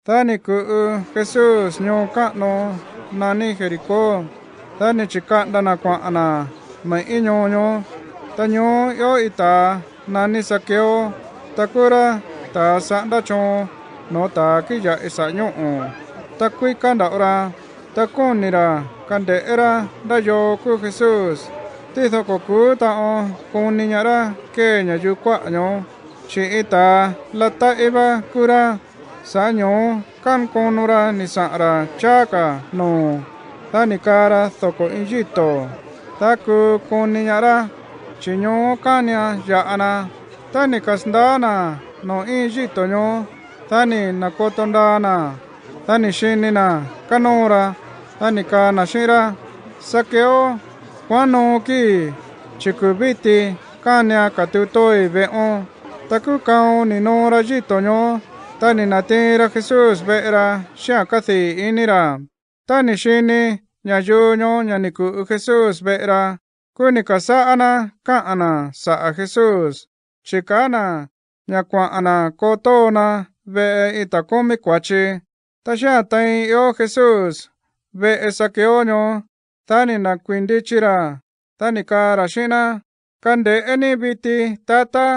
Tani ku Jesús ño ka'no nani Jericó. Tani chikanda na kua'ana mai iño ta ño yo ita nani Zaqueo takura ta sa'nda chon no ta kiya isa ñu'u ta kui kanda ora ta kunira kande'era nda yo ku Jesús tizo ko ku ta o kuni ñara ke ñayu kua'ño chi ita lata iba kura sa ño kan konura ni sa'ra chaka no ta ni kara thoko injito ta ku kuni ñara chi ño kania ya'ana ta ni kasndana no injito ño ta ni nakotondana ta ni shinina kanora ta ni kana shira Zaqueo kuano ki chikubiti kania katutoi ve'o ta ku kao ni nora yito ño ta ni natira Jesús ve'ra xia kathi inira ta ni shini ñayu ño ña ni ku Jesús ve'ra ku ni kasa'ana ka'ana sa'a Jesús chikana ña kua'ana kotona ve'e ita kumi kuachi ta xia tain io Jesús ve'e Zaqueo ño ta ni nakuindichira ta ni kara xi'na kande'eni viti tata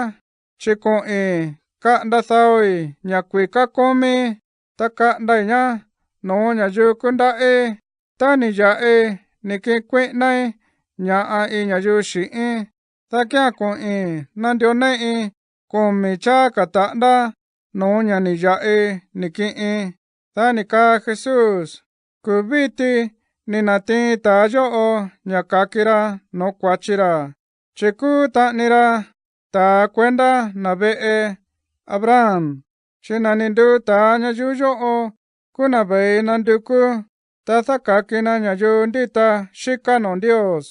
chi ku'in ka'nda thaui ña kuika kumi ta ka'ndai ña no ñayu kunda'i ta ni ya'i ni kikui'nai ña'a i ñayu xi'in ta kia ku'in nandione'i kumi cha kata'nda no ña ni ya'i ni ki'in ta ni ka Jesús kuviti ni natiin taa yo'o ña kakira no kuachira chi ku ta'nira taa kuenda na ve'e Abraham chi na ni ndu taa ñayu yo'o ku na vei nanduku ta thakakina ñayu ndita xika no Ndios.